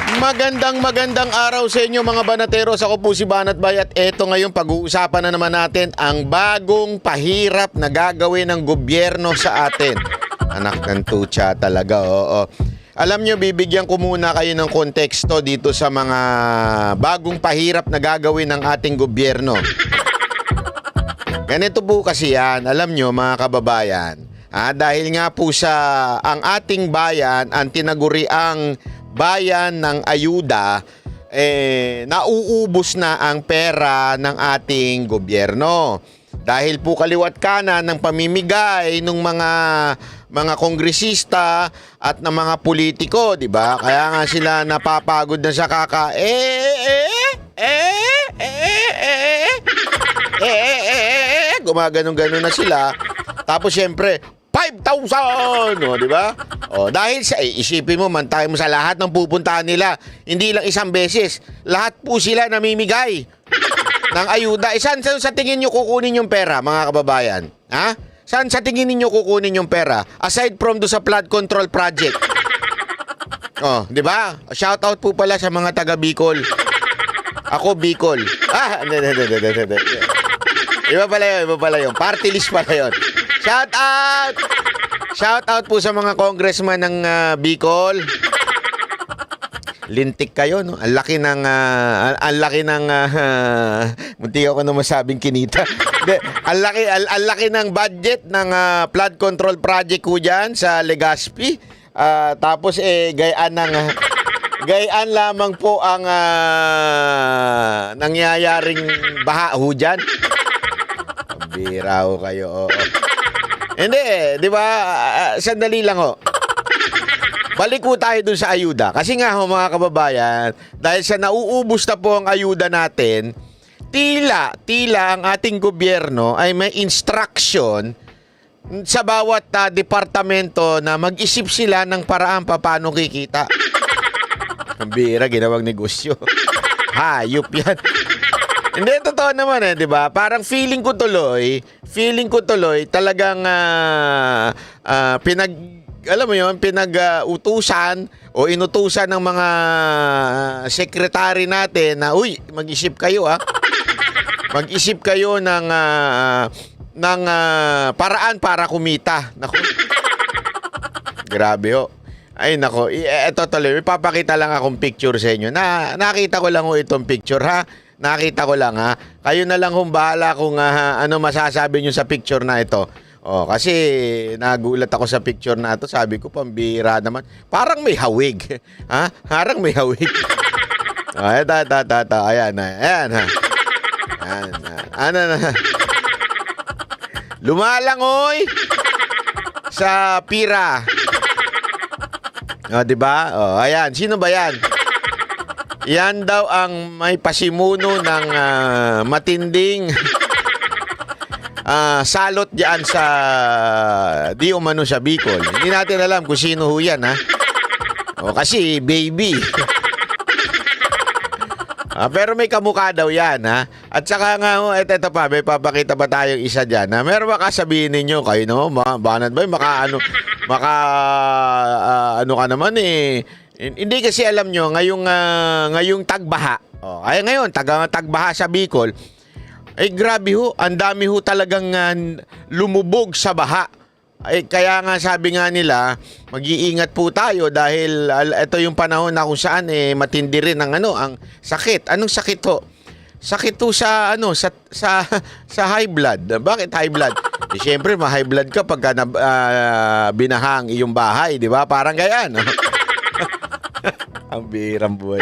Magandang araw sa inyo mga banateros. Ako po si Banat Bay at eto ngayon pag-uusapan na naman natin ang bagong pahirap na gagawin ng gobyerno sa atin. Anak ng tutsa talaga, oo. Alam nyo, bibigyan ko muna kayo ng konteksto dito sa mga bagong pahirap na gagawin ng ating gobyerno. Ganito po kasi yan, alam nyo mga kababayan. Dahil nga po sa ang ating bayan, ang tinaguriang bayan ng ayuda, nauubos na ang pera ng ating gobyerno. Dahil po kaliwat kanan ng pamimigay ng mga kongresista at ng mga politiko, di ba? Kaya nga sila napapagod na sa gumaganon-ganon na sila. Tapos syempre 5,000, di ba? Dahil sa isipin mo, mantay mo sa lahat ng pupuntahan nila, hindi lang isang beses, lahat po sila namimigay ng ayuda. Saan sa tingin nyo kukunin yung pera, mga kababayan? Ha? Saan sa tingin niyo kukunin yung pera? Aside from do sa flood control project. Di ba? Shout out po pala sa mga taga Bicol. Ako Bicol. Hindi. Iba pala yun. Party list pala yun. Shout out! Shout out po sa mga congressman ng Bicol. Lintik kayo, no? Ang laki ng munti ako na masabing kinita. Ang laki ng budget ng flood control project ko diyan sa Legazpi. Tapos gayaan lamang po ang nangyayaring baha ho diyan. Bira ho kayo. Hindi, di ba? Sandali lang ho. Balik po tayo dun sa ayuda. Kasi nga ho mga kababayan, dahil sa nauubos na po ang ayuda natin, tila ang ating gobyerno ay may instruction sa bawat departamento na mag-isip sila ng paraan paano kikita. Ang bira, ginawang negosyo. Hayop yan. Hindi, totoo naman di ba? Parang feeling ko tuloy talagang pinag-utusan o inutusan ng mga sekretary natin na, uy, mag-isip kayo mag-isip kayo ng paraan para kumita. Naku. Grabe ho. Ay nako, eto tuloy, ipapakita lang akong picture sa inyo. Nakita ko lang ho itong picture ha. Nakita ko lang ha. Kayo na lang kung bahala kung ano masasabi nyo sa picture na ito. Kasi nagulat ako sa picture na ito. Sabi ko, pambira naman. Parang may hawig. Ha? Parang may hawig. Ito. Ayan ha. Ano na. Lumalangoy sa pira. Diba? Ayan. Sino ba yan? Yan daw ang may pasimuno ng matinding salot diyan sa di umano sa Bicol. Hindi natin alam kung sino ho yan, ha? Kasi baby. Pero may kamukha daw yan, ha? At saka nga, ito pa, may papakita pa tayong isa dyan, ha? Meron ba kasabihin ninyo, kayo no, Banat ba, ano ka naman Hindi kasi alam nyo, ngayong tagbaha, ngayon, tagbaha sa Bicol, grabe ho, ang dami ho talagang lumubog sa baha. Kaya nga sabi nga nila, mag-iingat po tayo dahil ito yung panahon na kung saan matindi rin ang sakit. Anong sakit ho? Sakit ho sa high blood. Bakit high blood? Siyempre, ma-high blood ka pagka binahang iyong bahay, di ba? Parang ganyan. Ang bihirang buhay.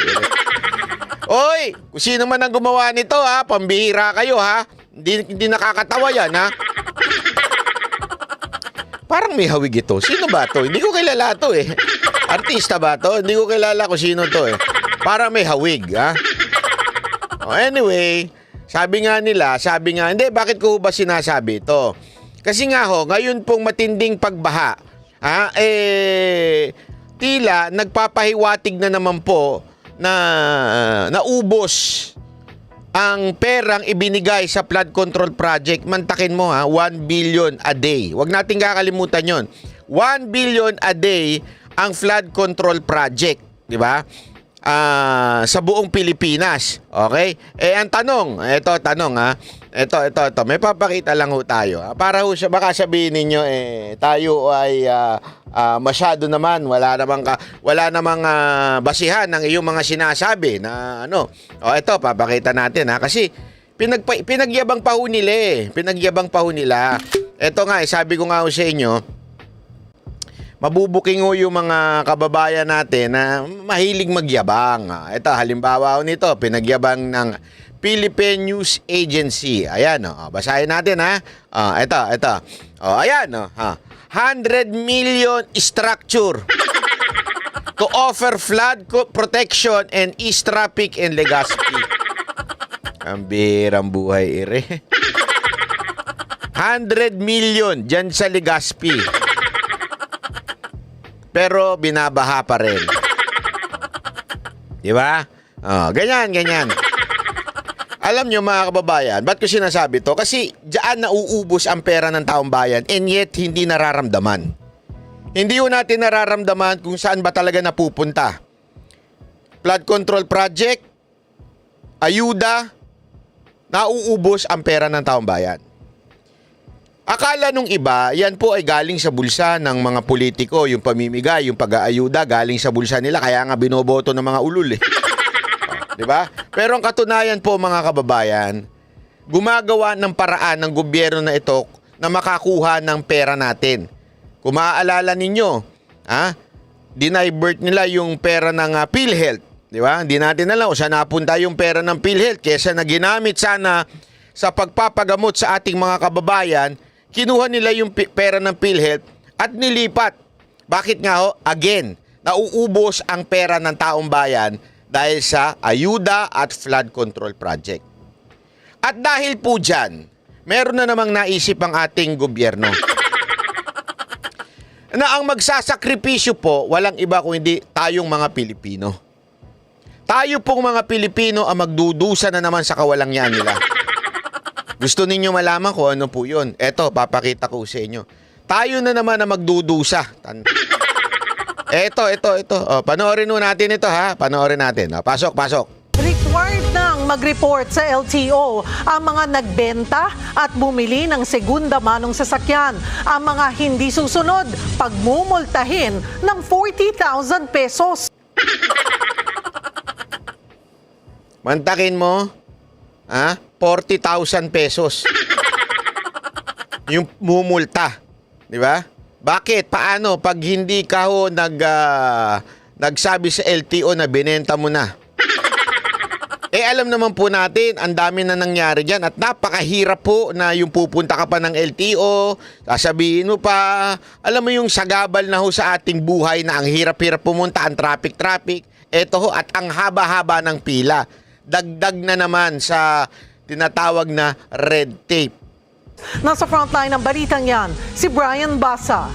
Oy, kung sino man ang gumawa nito ha, pambihira kayo ha. Hindi nakakatawa yan ha. Parang may hawig ito. Sino ba to? Hindi ko kilala to Artista ba to? Hindi ko kilala kung sino to Parang may hawig ha. Anyway, sabi nga, hindi, bakit ko ba sinasabi ito? Kasi nga ho, ngayon pong matinding pagbaha, tila nagpapahiwatig na naman po na naubos ang perang ibinigay sa flood control project. Mantakin mo 1 billion a day. Huwag natin kakalimutan yon. 1 billion a day ang flood control project, di ba? sa buong Pilipinas. Okay? Ang tanong, ito. May papakita lang ho tayo. Para ho siya, baka sabihin ninyo, tayo ay masyado naman, wala namang basihan ng iyong mga sinasabi na ano. Ito, papakita natin kasi pinagyabang pa ho nila Pinagyabang pa ho nila. Ito nga, sabi ko nga ho sa inyo, mabubuking ho yung mga kababayan natin na mahilig magyabang. Ito, halimbawa ho nito, pinagyabang ng Philippine News Agency. Ayan, basahin natin ito. Ayan, 100 million structure to offer flood protection and east traffic in Legazpi. Ang birang buhay, ire. 100 million dyan sa Legazpi. Pero binabaha pa rin. Di ba? Ganyan. Alam nyo mga kababayan, ba't ko sinasabi to? Kasi diyan nauubos ang pera ng taong bayan and yet hindi nararamdaman. Hindi ho natin nararamdaman kung saan ba talaga napupunta. Flood control project, ayuda, nauubos ang pera ng taong bayan. Akala nung iba, yan po ay galing sa bulsa ng mga politiko, yung pamimigay, yung pag-aayuda, galing sa bulsa nila, kaya nga binoboto ng mga ulul. Di ba? Pero ang katunayan po mga kababayan, gumagawa ng paraan ng gobyerno na ito na makakuha ng pera natin. Kung maaalala ninyo, dinivert nila yung pera ng PhilHealth. Di ba? Hindi natin alam kung saan napunta yung pera ng PhilHealth kesa na ginamit sana sa pagpapagamot sa ating mga kababayan. Kinuha nila yung pera ng PhilHealth at nilipat. Bakit nga ho? Again, nauubos ang pera ng taong bayan dahil sa ayuda at flood control project. At dahil po dyan, meron na namang naisip ang ating gobyerno na ang magsasakripisyo po, walang iba kung hindi tayong mga Pilipino. Tayo pong mga Pilipino ang magdudusa na naman sa kawalangyaan nila. Gusto ninyo malaman kung ano po yun? Eto, papakita ko sa inyo. Tayo na naman na magdudusa. Eto. Panoorin nun natin ito Panoorin natin. Pasok. Required nang mag-report sa LTO ang mga nagbenta at bumili ng segunda manong sasakyan. Ang mga hindi susunod, pagmumultahin ng 40,000 pesos. Mantakin mo, 40,000 pesos. Yung mumulta. Di ba? Bakit? Paano? Pag hindi ka ho nagsabi sa LTO na binenta mo na. Alam naman po natin, ang dami na nangyari dyan at napakahirap po na yung pupunta ka pa ng LTO, sasabihin mo pa, alam mo yung sagabal na ho sa ating buhay na ang hirap-hirap pumunta, ang traffic. Eto ho, at ang haba-haba ng pila. Dagdag na naman sa tinatawag na red tape. Nasa frontline ng balitang yan, si Brian Basa.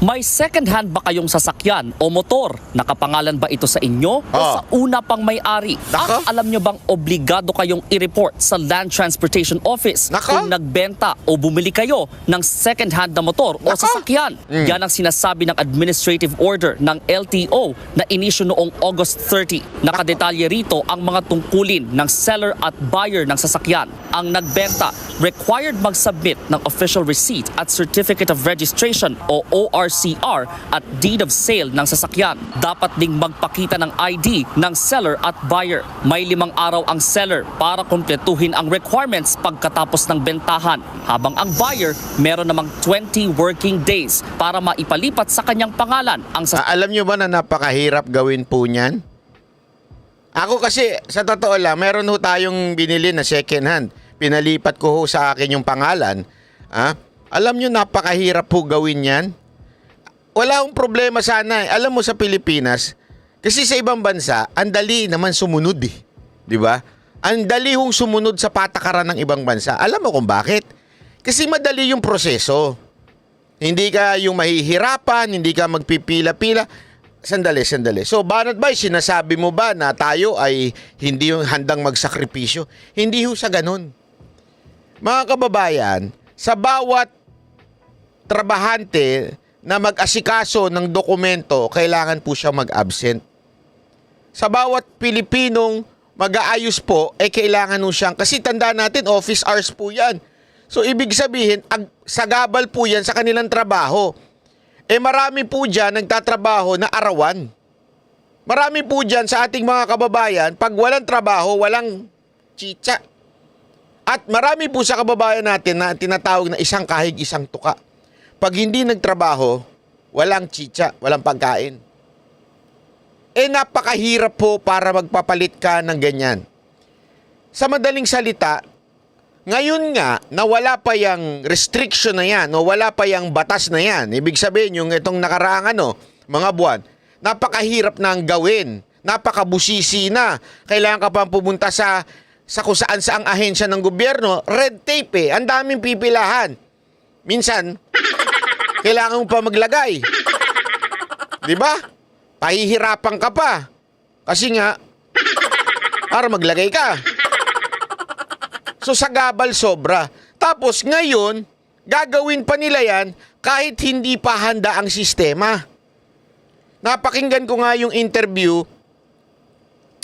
May second-hand ba kayong sasakyan o motor? Nakapangalan ba ito sa inyo o sa una pang may-ari? At alam nyo bang obligado kayong i-report sa Land Transportation Office kung nagbenta o bumili kayo ng second-hand na motor o sasakyan? Yan ang sinasabi ng administrative order ng LTO na inisyu noong August 30. Nakadetalye rito ang mga tungkulin ng seller at buyer ng sasakyan. Ang nagbenta, required mag-submit ng official receipt at certificate of registration o ORCR at deed of sale ng sasakyan. Dapat ding magpakita ng ID ng seller at buyer. May 5 araw ang seller para kumpletuhin ang requirements pagkatapos ng bentahan, habang ang buyer meron namang 20 working days para maipalipat sa kanyang pangalan ang sasakyan. Alam nyo ba na napakahirap gawin po niyan? Ako kasi, sa totoo lang, meron ho tayong binili na second hand. Pinalipat ko ho sa akin yung pangalan. Alam nyo, napakahirap po gawin yan. Wala akong problema sana. Alam mo sa Pilipinas, kasi sa ibang bansa, ang dali naman sumunod Di ba? Ang dali hong sumunod sa patakaran ng ibang bansa. Alam mo kung bakit? Kasi madali yung proseso. Hindi ka yung mahihirapan, hindi ka magpipila-pila. Sandali. So, Banat Bay, sinasabi mo ba na tayo ay hindi yung handang magsakripisyo? Hindi ho sa ganun. Mga kababayan, sa bawat trabahante na mag-asikaso ng dokumento, kailangan po siya mag-absent. sa bawat Pilipinong mag-aayos po, kailangan nung siyang, kasi tandaan natin, office hours po yan. So, ibig sabihin, sagabal po yan sa kanilang trabaho. Marami po dyan nagtatrabaho na arawan. Marami po dyan sa ating mga kababayan, pag walang trabaho, walang chicha. At marami po sa kababayan natin na tinatawag na isang kahig, isang tuka. Pag hindi nagtrabaho, walang chicha, walang pagkain. Napakahirap po para magpapalit ka ng ganyan. Sa madaling salita, ngayon nga, na wala pa yung restriction na yan, o wala pa yung batas na yan, ibig sabihin yung itong nakaraang mga buwan, napakahirap na ang gawin, napakabusisi na. Kailangan ka pang pumunta sa kung saan saang ahensya ng gobyerno, red tape ang daming pipilahan. Minsan, kailangan mo pa maglagay. Di ba? Pahihirapan ka pa. Kasi nga, para maglagay ka. So, sagabal sobra. Tapos, ngayon, gagawin pa nila yan kahit hindi pa handa ang sistema. Napakinggan ko nga yung interview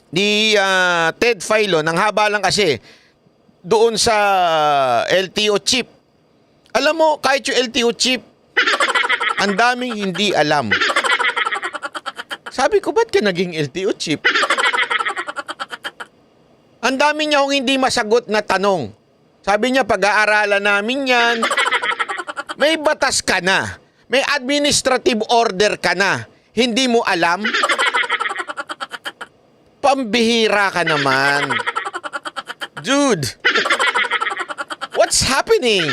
ni Ted Filon, ang haba lang kasi, doon sa LTO chief. Alam mo, kahit yung LTO chief, ang daming hindi alam. Sabi ko, ba't ka naging LTO chief? Ang dami niya hindi masagot na tanong. Sabi niya, pag-aaralan namin yan. May batas ka na. May administrative order ka na. Hindi mo alam? Pambihira ka naman. Dude, what's happening?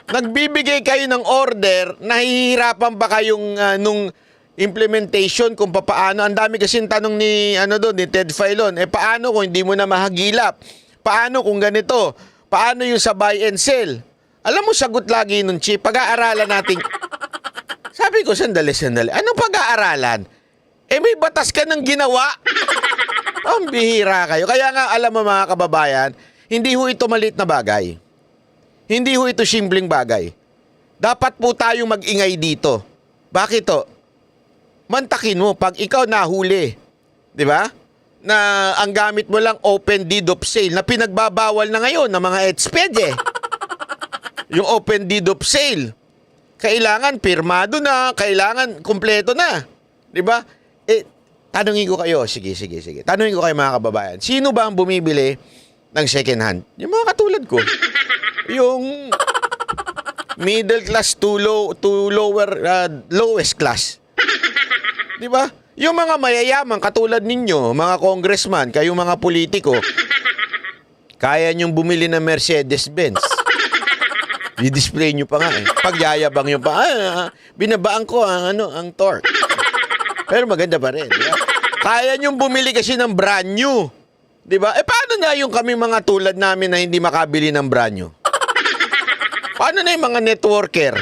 Nagbibigay kayo ng order, nahihirapan ba kayong nung implementation kung paano? Ang dami kasing tanong ni ni Ted Filon. Paano kung hindi mo na mahagilap? Paano kung ganito? Paano yung sa buy and sell? Alam mo, sagot lagi nung chief, pag-aaralan natin. Sabi ko, sandali. Anong pag-aaralan? May batas ka ng ginawa. Ang bihira kayo. Kaya nga, alam mo mga kababayan, hindi ho ito maliit na bagay. Hindi ho ito simpleng bagay. Dapat po tayong mag-ingay dito. Bakit to? Mantakin mo pag ikaw nahuli. Di ba? Na ang gamit mo lang open deed of sale na pinagbabawal na ngayon ng mga EDSPED. Yung open deed of sale. Kailangan pirmado na, kailangan kumpleto na. Di ba? Tanungin ko kayo, sige. Tanungin ko kayo mga kababayan, sino ba ang bumibili ng second hand? Yung mga katulad ko. Yung middle class to lowest class. Di ba? Yung mga mayayaman katulad ninyo, mga congressman, kayong mga politiko, kaya nyong bumili ng Mercedes-Benz. I-display nyo pa nga eh. Pagyayabang nyo pa, binabaan ko ang torque. Pero maganda pa rin. Diba? Kaya nyong bumili kasi ng brand new. Diba? Paano na yung kami mga tulad namin na hindi makabili ng brand new? Paano na yung mga networker?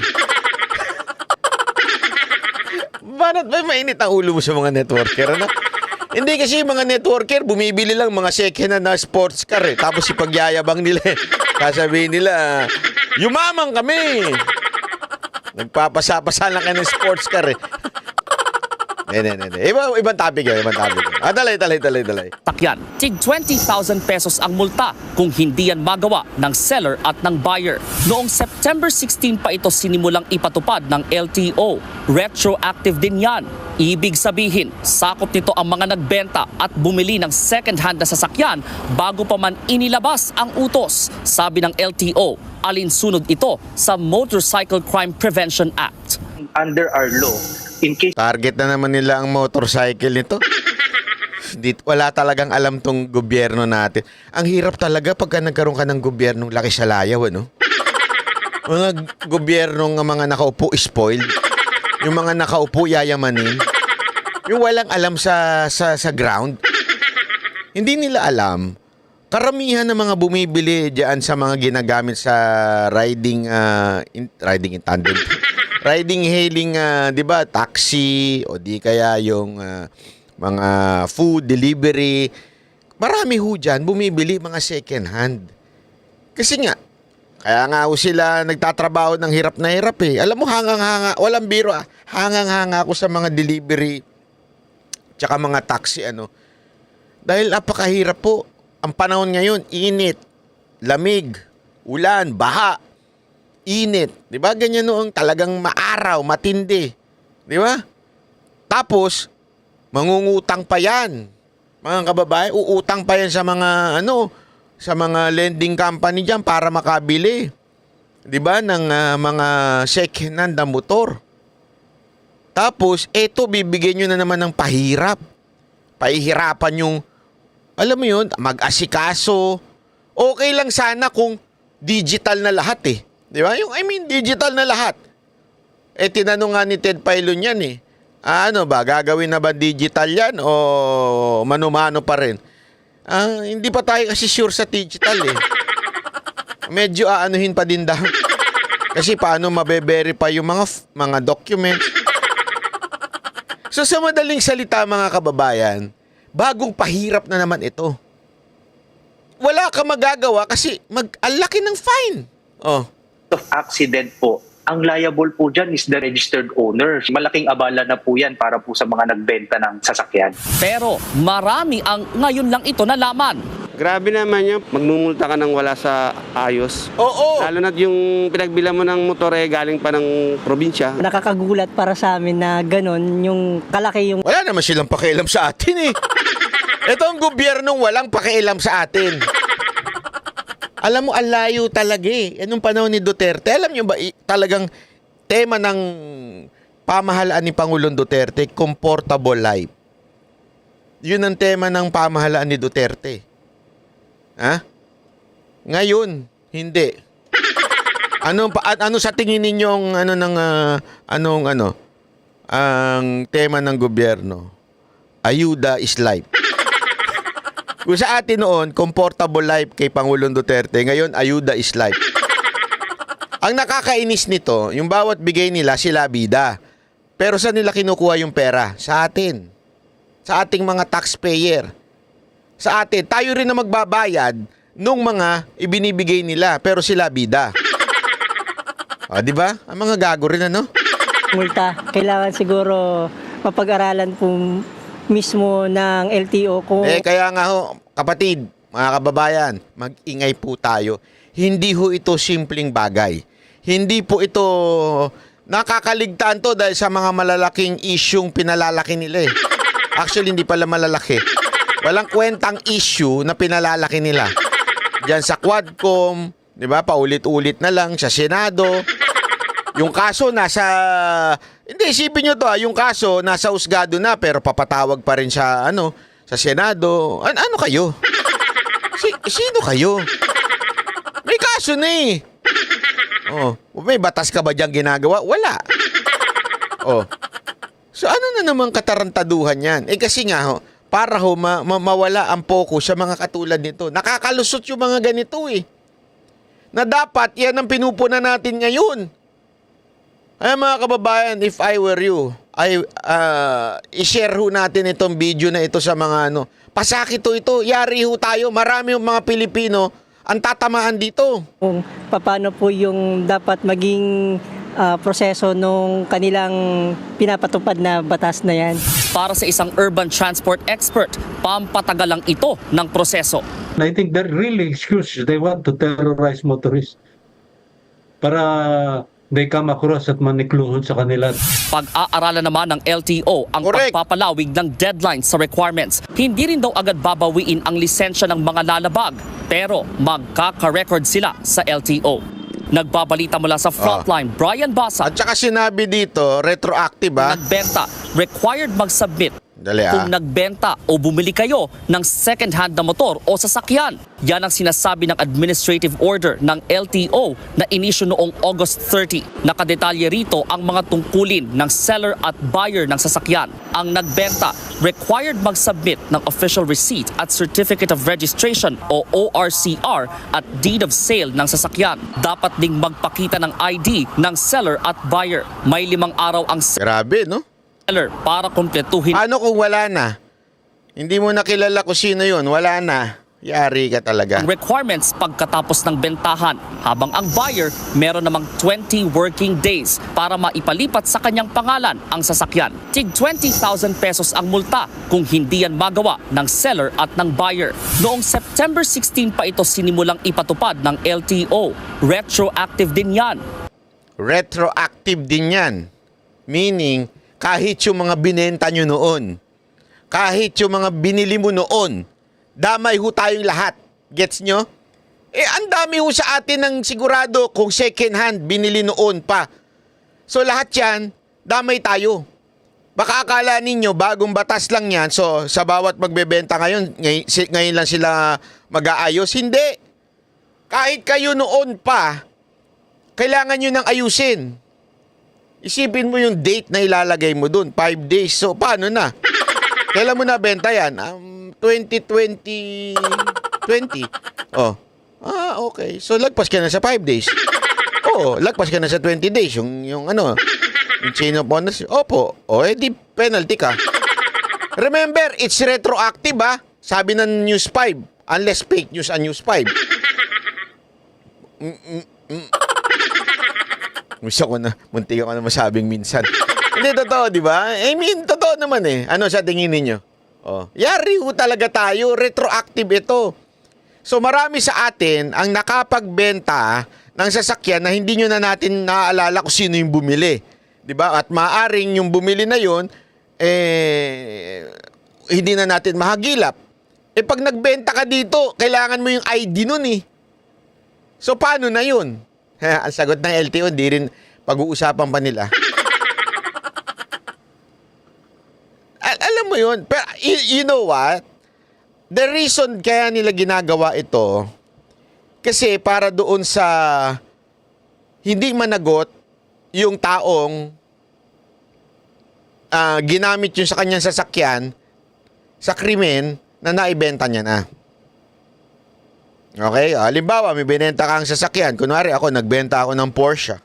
Bakit ba mainit ang ulo mo sa mga networker? Ano? Hindi kasi yung mga networker, bumibili lang mga second hand na sports car eh. Tapos ipagyayabang nila eh. Sasabihin nila, yumaman kami. Nagpapasa-pasa lang ka ng sports car eh. Ibang topic yun. Dalay. Takyan, tig 20,000 pesos ang multa kung hindi yan magawa ng seller at ng buyer. Noong September 16 pa ito sinimulang ipatupad ng LTO. Retroactive din yan. Ibig sabihin, sakop nito ang mga nagbenta at bumili ng second-hand na sasakyan bago pa man inilabas ang utos. Sabi ng LTO, alinsunod ito sa Motorcycle Crime Prevention Act. Under our law, in case Target na naman nila ang motorcycle nito. Wala talagang alam tong gobyerno natin. Ang hirap talaga pagka nagkaroon ka ng gobyernong laki sa layaw, ano? Mga gobyernong mga nakaupo spoiled. Yung mga nakaupo yayamanin. Yung walang alam sa ground. Hindi nila alam. Karamihan ng mga bumibili diyan sa mga ginagamit sa riding in tandem. Riding hailing, 'di ba, taxi o di kaya yung mga food delivery. Marami ho diyan bumibili mga second hand. Kasi nga kaya nga ho sila nagtatrabaho ng hirap na hirap eh. Alam mo, hangang-hanga, walang biro hangang-hanga ako sa mga delivery tsaka mga taxi, Dahil napakahirap po. Ang panahon ngayon, init, lamig, ulan, baha, init. Di ba? Ganyan noong talagang maaraw, matindi. Di ba? Tapos, mangungutang pa yan. Mga kababayan, uutang pa yan sa mga, sa mga lending company dyan para makabili. Di ba? Ng mga second-hand na motor. Tapos, eto, bibigyan nyo na naman ng pahirap. Pahihirapan yung, alam mo yun, mag-asikaso. Okay lang sana kung digital na lahat eh. Di ba? Digital na lahat. Tinanong nga ni Ted Pailon yan eh. Ano ba, gagawin na ba digital yan o mano-mano pa rin? Hindi pa tayo kasi sure sa digital eh. Medyo aanuhin pa din daw. Kasi paano mabe-verify yung mga documents. So sa madaling salita mga kababayan, bagong pahirap na naman ito. Wala ka magagawa kasi ang laki ng fine. Of accident po, ang liable po dyan is the registered owner. Malaking abala na po yan para po sa mga nagbenta ng sasakyan. Pero marami ang ngayon lang ito nalaman. Grabe naman yun. Magmumulta ka nang wala sa ayos. Oo. Lalo na't yung pinagbilan mo ng motor galing pa ng probinsya. Nakakagulat para sa amin na ganon, yung kalaki yung Wala naman silang pakialam sa atin eh. Ito ang gobyernong walang pakialam sa atin. Alam mo, ang layo talaga eh. Anong panahon ni Duterte? Alam nyo ba, talagang tema ng pamahalaan ni Pangulong Duterte, comfortable life. Yun ang tema ng pamahalaan ni Duterte. Ha? Ngayon, hindi. Ano sa tingin ninyo ang tema ng gobyerno? Ayuda is life. Kung sa atin noon, comfortable life kay Pangulong Duterte, ngayon, ayuda is life. Ang nakakainis nito, yung bawat bigay nila, sila bida. Pero saan nila kinukuha yung pera? Sa atin. Sa ating mga taxpayer. Sa atin. Tayo rin na magbabayad nung mga ibinibigay nila, pero sila bida. Di ba? Ang mga gago rin, multa. Kailangan siguro mapag-aralan po mismo ng LTO kung Kaya nga ho, kapatid, mga kababayan, mag-ingay po tayo. Hindi ho ito simpleng bagay. Hindi po ito nakakaligtaan to dahil sa mga malalaking isyung pinalalaki nila eh. Actually, hindi pala malalaki. Walang kwentang issue na pinalalaki nila. Diyan sa Quadcom, di ba, paulit-ulit na lang sa Senado. Yung kaso hindi, isipin nyo to yung kaso nasa husgado na pero papatawag pa rin sa sa Senado. Ano kayo? Sino kayo? May kaso na eh. May batas ka ba diyang ginagawa? Wala. So ano na naman katarantaduhan yan? Kasi nga para mawala ang focus sa mga katulad nito. Nakakalusot yung mga ganito eh. Na dapat yan ang pinupunan natin ngayon. Ay mga kababayan, if I were you, i-share ho natin itong video na ito sa mga pasakit ito. Yari ho tayo. Marami yung mga Pilipino ang tatamaan dito. kung paano po yung dapat maging proseso nung kanilang pinapatupad na batas na yan. Para sa isang urban transport expert, pampatagal lang ito ng proseso. I think they're really excuse. They want to terrorize motorists para they come across at manikluhod sa kanila. Pag-aaralan naman ng LTO ang Correct. pagpapalawig ng deadline sa requirements. Hindi rin daw agad babawiin ang lisensya ng mga lalabag, pero magkaka-record sila sa LTO. Nagbabalita mula sa Frontline, Brian Basa. At saka sinabi dito, retroactive Nagbenta, required mag-submit. Dali Kung nagbenta o bumili kayo ng second-hand na motor o sasakyan. Yan ang sinasabi ng administrative order ng LTO na inisyu noong August 30. Nakadetalye rito ang mga tungkulin ng seller at buyer ng sasakyan. Ang nagbenta, required mag-submit ng official receipt at certificate of registration o ORCR at deed of sale ng sasakyan. Dapat ding magpakita ng ID ng seller at buyer. May 5 araw ang Grabe, no? seller para kumpletuhin Ano kung wala na? Hindi mo nakilala kung sino yun, wala na. Yari ka talaga. ang requirements pagkatapos ng bentahan, habang ang buyer meron namang 20 working days para maipalipat sa kanyang pangalan ang sasakyan. Tig 20,000 pesos ang multa kung hindi yan magawa ng seller at ng buyer. Noong September 16 pa ito sinimulang ipatupad ng LTO. Retroactive din yan. Retroactive din yan. Meaning, kahit yung mga binenta nyo noon, kahit yung mga binili mo noon, damay ho tayong lahat. Gets nyo? Ang dami ho sa atin ng sigurado kung second hand, binili noon pa. So lahat yan, damay tayo. Baka akala ninyo, bagong batas lang yan. So sa bawat magbebenta ngayon, ngayon lang sila mag-aayos. Hindi. Kahit kayo noon pa, kailangan nyo nang ayusin. Isipin mo yung date na ilalagay mo dun, 5 days. So paano na? Kailan mo na benta yan? 2020. Oh. Okay. So lagpas ka na sa 5 days. Oo, lagpas ka na sa 20 days. Yung chain of bonus. Opo. Di penalty ka. Remember, it's retroactive Sabi ng News 5. Unless fake news ang News 5. Muntik ako na masabing minsan. Hindi, totoo, di ba? I mean, totoo naman Ano sa tingin ninyo? Yari ho talaga tayo. Retroactive ito. So, marami sa atin ang nakapagbenta ng sasakyan na hindi nyo na natin naaalala kung sino yung bumili. Di ba? At maaring yung bumili na yon hindi na natin mahagilap. Pag nagbenta ka dito, kailangan mo yung ID nun So, paano na yun? Ang sagot ng LTO, di rin pag-uusapan pa nila. Alam mo yun, pero you know what? The reason kaya nila ginagawa ito, kasi para doon sa hindi managot yung taong ginamit yun sa kanyang sasakyan sa krimen na naibenta niya na. Okay? Halimbawa, may binenta kang sasakyan. Kunwari ako, nagbenta ako ng Porsche.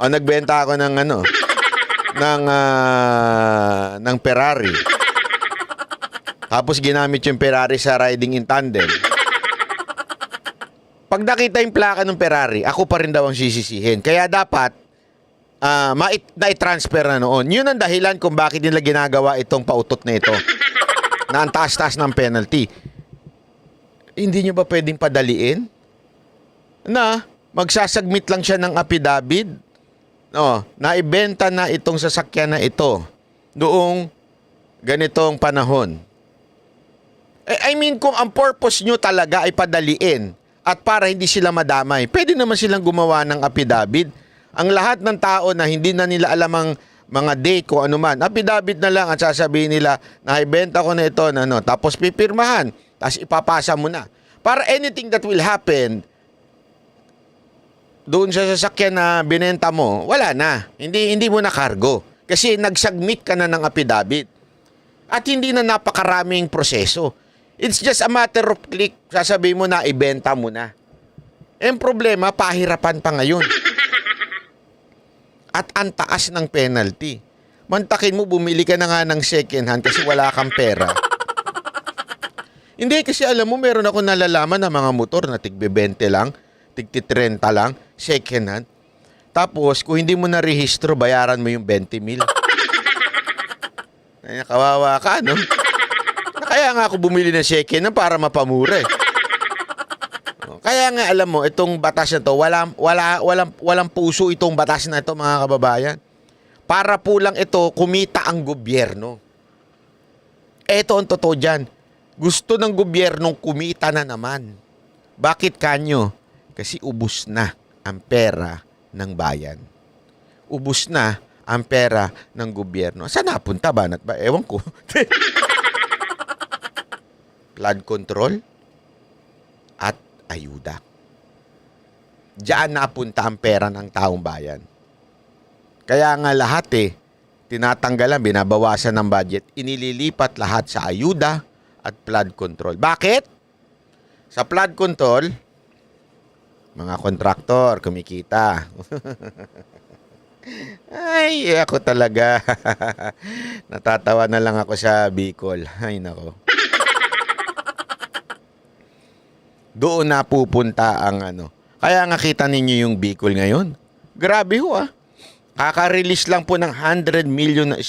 O nagbenta ako ng ng Ferrari. Tapos ginamit yung Ferrari sa riding in tandem. Pag nakita yung plaka ng Ferrari, ako pa rin daw ang sisisihin. Kaya dapat na-transfer na noon. Yun ang dahilan kung bakit nila ginagawa itong pautot na ito. Na ang taas-taas ng penalty. Hindi nyo ba pwedeng padaliin? Na magsasubmit lang siya ng affidavit. Naibenta na itong sasakyan na ito noong ganitong panahon. I mean, kung ang purpose nyo talaga ay padaliin at para hindi sila madamay, pwede naman silang gumawa ng affidavit. Ang lahat ng tao na hindi na nila alam ang mga date kung ano man, affidavit na lang at sasabihin nila, naibenta ko na ito, tapos pipirmahan, tapos ipapasa mo na. Para anything that will happen doon sa sasakyan na binenta mo, wala na. Hindi mo na cargo. Kasi nag-submit ka na ng affidavit. At hindi na napakaraming proseso. It's just a matter of click. Sasabihin mo na, ibenta mo na. Ang problema, pahirapan pa ngayon. At ang taas ng penalty. Mantakin mo, bumili ka na nga ng second hand kasi wala kang pera. Hindi, kasi alam mo, meron ako nalalaman na mga motor na tig-20 lang, tig-30 lang, second hand. Tapos, kung hindi mo na rehistro, bayaran mo yung 20,000. Ay, kawawa ka, no? Kaya nga ako bumili ng second hand para mapamura. Kaya nga, alam mo, itong batas na to, walang puso itong batas na ito, mga kababayan. Para po lang ito, kumita ang gobyerno. Ito ang totoo dyan. Gusto ng gobyernong kumita na naman. Bakit kanyo? Kasi ubus na ang pera ng bayan. Ubus na ang pera ng gobyerno. Saan napunta? Banat ba? Ewan ko. Flood control at ayuda. Diyan napunta ang pera ng taong bayan. Kaya nga lahat tinatanggalan, binabawasan ng budget, inililipat lahat sa ayuda at flood control. Bakit? Sa flood control, mga kontraktor, kumikita. Ay, ako talaga. Natatawa na lang ako sa Bicol. Ay, nako. Doon na pupunta ang ano. Kaya nga kita ninyo yung Bicol ngayon. Grabe ho ah. Kaka-release lang po ng 100 million na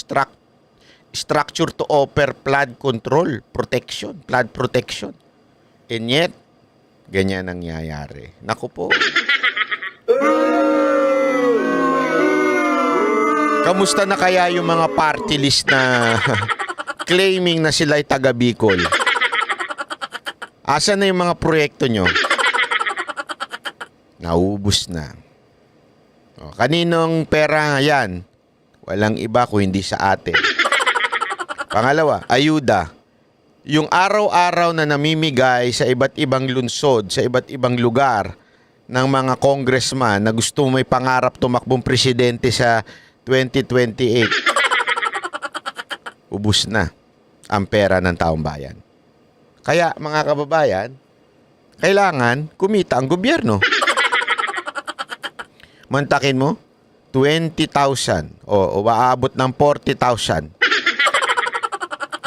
structure to offer flood control, protection, flood protection. And yet, ganyan ang nangyayari. Naku po. Kamusta na kaya yung mga party list na claiming na sila'y taga Bicol? Asa na yung mga proyekto nyo? Naubos na. O, kaninong pera yan? Walang iba kung hindi sa atin. Pangalawa, ayuda. Yung araw-araw na namimigay sa iba't ibang lunsod, sa iba't ibang lugar ng mga congressman na gusto may pangarap tumakbong presidente sa 2028. Ubus na ang pera ng taong bayan. Kaya mga kababayan, kailangan kumita ang gobyerno. Mantakin mo, 20,000 o aabot ng 40,000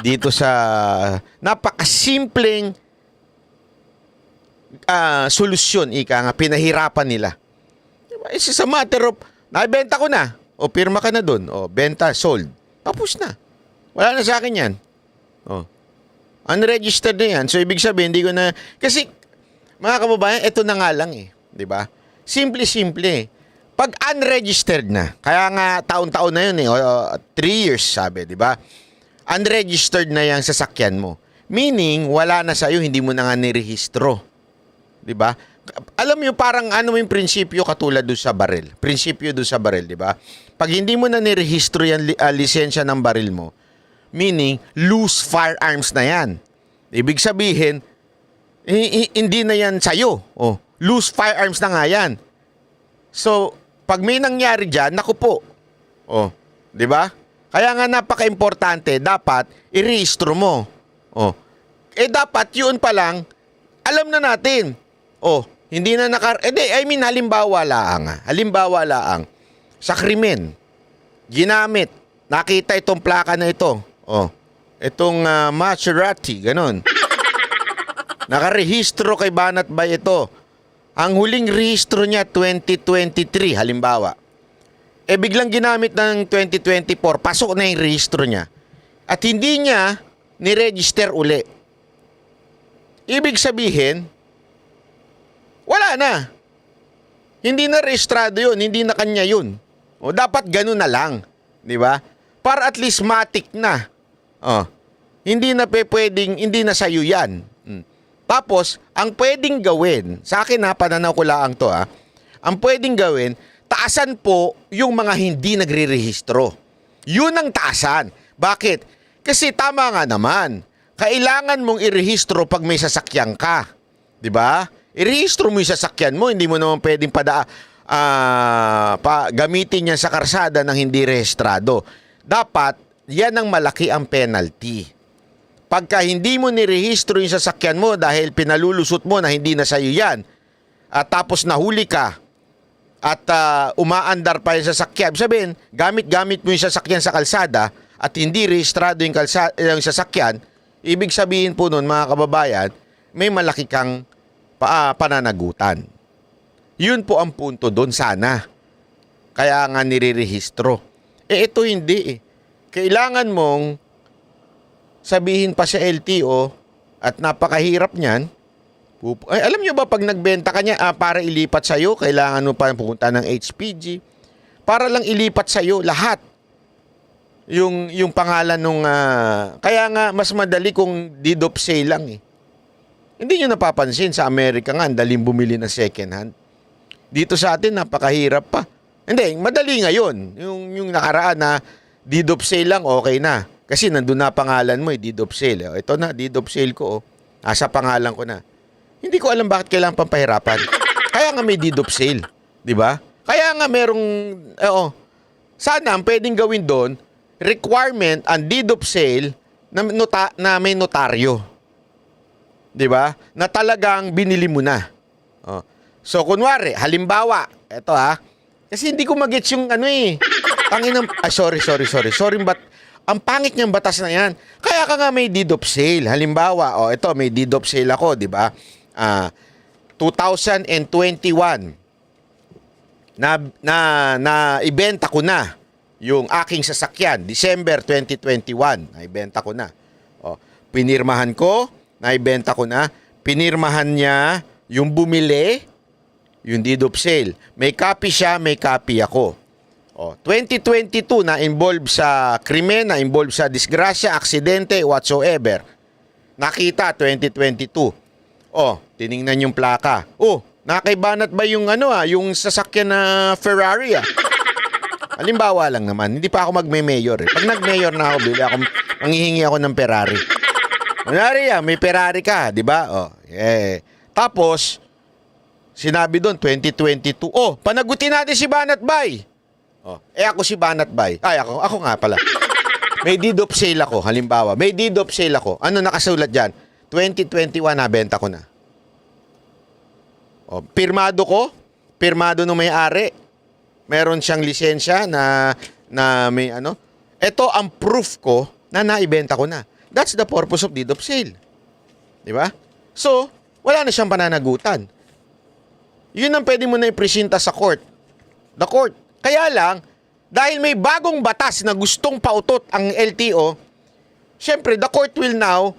dito sa napakasimpleng solusyon, ika nga, pinahirapan nila. Diba? It's just a matter of, nakibenta ko na, o pirma ka na dun, o benta, sold. Tapos na. Wala na sa akin yan. O. Unregistered na yan. So, ibig sabihin, hindi ko na, kasi, mga kababayan, ito na nga lang eh. Diba? Simple-simple. Pag unregistered na, kaya nga taon-taon na yun eh, 3 years sabi, di ba? Unregistered na yung sasakyan mo. Meaning, wala na sa'yo, hindi mo na nga nirehistro. Di ba? Alam mo parang ano yung prinsipyo katulad doon sa baril. Prinsipyo doon sa baril, di ba? Pag hindi mo na nirehistro yung lisensya ng baril mo, meaning, loose firearms na yan. Ibig sabihin, hindi na yan sa'yo. Oh, loose firearms na nga yan. So, pag may nangyari dyan, naku po. Oh, di ba? Kaya nga napaka-importante, dapat i-rehistro mo. Oh. Dapat yun pa lang, alam na natin. Oh, hindi na halimbawa laang. Sa krimen, ginamit, nakita itong plaka na ito. Oh, itong Maserati, ganun. Nakarehistro kay Banat Bay ito. Ang huling rehistro niya 2023 halimbawa. Biglang ginamit ng 2024, pasok na yung rehistro niya. At hindi niya ni-register uli. Ibig sabihin, wala na. Hindi na rehistrado yun, hindi na kanya yun. O dapat ganun na lang, di ba? Para at least matik na. Oh. Hindi na pwedeng, hindi na sa'yo yan. Tapos, ang pwedeng gawin, sa akin pananaw ko lang to ang pwedeng gawin, taasan po yung mga hindi nagre-rehistro. Yun ang taasan. Bakit? Kasi tama nga naman, kailangan mong irehistro pag may sasakyan ka. Di ba? Irehistro mo yung sasakyan mo, hindi mo naman pwedeng gamitin yan sa karsada ng hindi rehistrado. Dapat, yan ang malaki ang penalty. Pagka hindi mo nirehistro yung sasakyan mo dahil pinalulusot mo na hindi na sa'yo yan, at tapos nahuli ka, at umaandar pa yung sasakyan, sabihin, gamit-gamit mo yung sasakyan sa kalsada, at hindi rehistrado yung sasakyan, ibig sabihin po nun, mga kababayan, may malaki kang pananagutan. Yun po ang punto doon sana. Kaya nga nirerehistro. Ito hindi eh. Kailangan mong sabihin pa sa LTO at napakahirap niyan. Alam nyo ba pag nagbenta ka niya para ilipat sa'yo, kailangan mo pa pumunta ng HPG para lang ilipat sa'yo lahat. Yung pangalan nung kaya nga mas madali kung deed of sale lang eh. Hindi nyo napapansin sa Amerika nga, ang daling bumili ng second hand. Dito sa atin, napakahirap pa. Hindi, madali ngayon. Yung nakaraan na deed of sale lang, okay na. Kasi nandun na pangalan mo, deed of sale. Ito na, deed of sale ko. Nasa pangalan ko na. Hindi ko alam bakit kailangan pampahirapan. Kaya nga may deed of sale. Di ba? Kaya nga merong, sana ang pwedeng gawin doon, requirement ang deed of sale na may notaryo. Di ba? Na talagang binili mo na. Oh. So, kunwari, halimbawa, eto kasi hindi ko magets yung sorry. Sorry, but ang pangit niyang batas na yan. Kaya ka nga may deed of sale. Halimbawa, ito, may deed of sale ako, di ba? 2021 na ibenta ko na yung aking sasakyan. December 2021, naibenta ko na. O, pinirmahan ko, naibenta ko na. Pinirmahan niya yung bumili, yung deed of sale. May copy siya, may copy ako. O, 2022 na involved sa krimen, na involved sa disgrasya, aksidente, whatsoever. Nakita 2022. O, tiningnan yung plaka. O, nakaibanat ba yung yung sasakyan na Ferrari Halimbawa lang naman, hindi pa ako magme-mayor eh. Pag nag-mayor na ako, manghihingi ako ng Ferrari. Kunwari may Ferrari ka, di ba? Oh, tapos, sinabi doon, 2022, panagutin natin si Banat Bay. Ako si Banat Bay. Ay, ako nga pala. May deed of sale ako, halimbawa. May deed of sale ako. Ano nakasulat dyan? 2021, nabenta ko na. Pirmado ko, pirmado ng may-ari. Meron siyang lisensya na may Ito ang proof ko na naibenta ko na. That's the purpose of deed of sale. Di ba? So, wala na siyang pananagutan. Yun ang pwede mo na ipresenta sa court. The court. Kaya lang, dahil may bagong batas na gustong pautot ang LTO, syempre, the court will now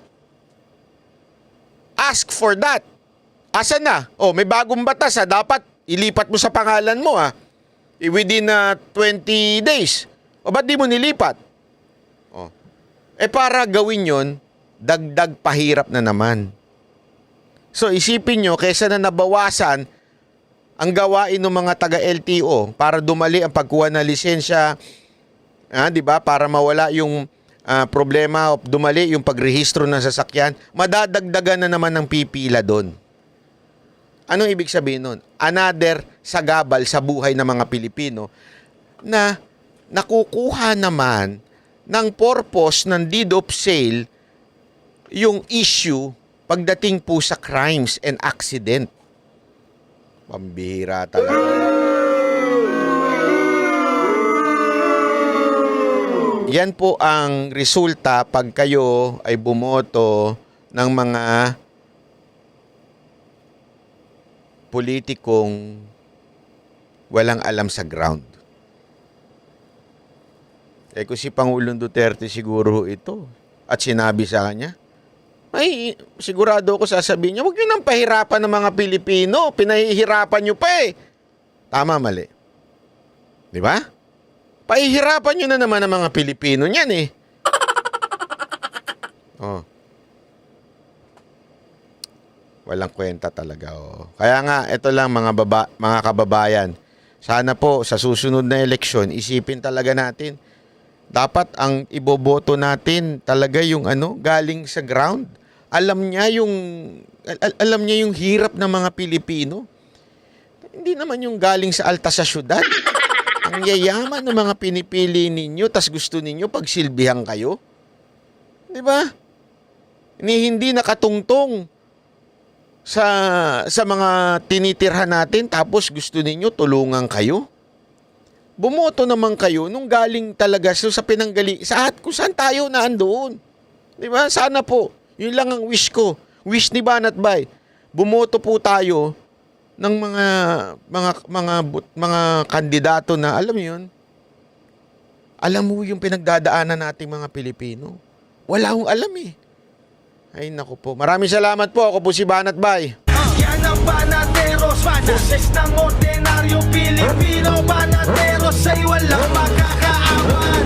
ask for that. Asa na? May bagong batas dapat ilipat mo sa pangalan mo within 20 days. Ba't di mo nilipat? Para gawin yon, dagdag pahirap na naman. So isipin nyo, kaysa na nabawasan ang gawain ng mga taga-LTO para dumali ang pagkuha ng lisensya, di ba? Para mawala yung problema o dumali yung pagrehistro ng sasakyan, madadagdagan na naman ng pipila doon. Anong ibig sabihin nun? Another sagabal sa buhay ng mga Pilipino na nakukuha naman ng purpose ng deed of sale yung issue pagdating po sa crimes and accident. Pambihira talaga. Yan po ang resulta pag kayo ay bumoto ng mga politikong walang alam sa ground. Kung si Pangulong Duterte siguro ito at sinabi sa kanya, ay sigurado ako sasabihin niya, huwag nyo nang pahirapan ng mga Pilipino. Pinahihirapan nyo pa Tama, mali. Di ba? Pahihirapan nyo na naman ang mga Pilipino niyan Walang kwenta talaga. Kaya nga, ito lang mga kababayan. Sana po sa susunod na eleksyon, isipin talaga natin. Dapat ang iboboto natin talaga yung galing sa ground. Alam niya yung hirap ng mga Pilipino. Hindi naman yung galing sa alta sa syudad. Ang yayaman ng mga pinipili ninyo, tas gusto ninyo pagsilbihan kayo. Di ba? Hindi nakatungtong sa mga tinitirhan natin, tapos gusto ninyo tulungan kayo. Bumoto naman kayo nung galing talaga sa pinanggali, kung saan tayo naandoon. Di ba? Sana po. Yun lang ang wish ko. Wish ni Banat Bay. Bumoto po tayo ng mga kandidato na alam mo yun. Alam mo yung pinagdadaanan nating mga Pilipino. Wala akong alam Ay naku po. Maraming salamat po. Ako po si Banat Bay. Yan ang Banateros, boses ng ordinaryo Pilipino. Banateros ay walang makakaawan.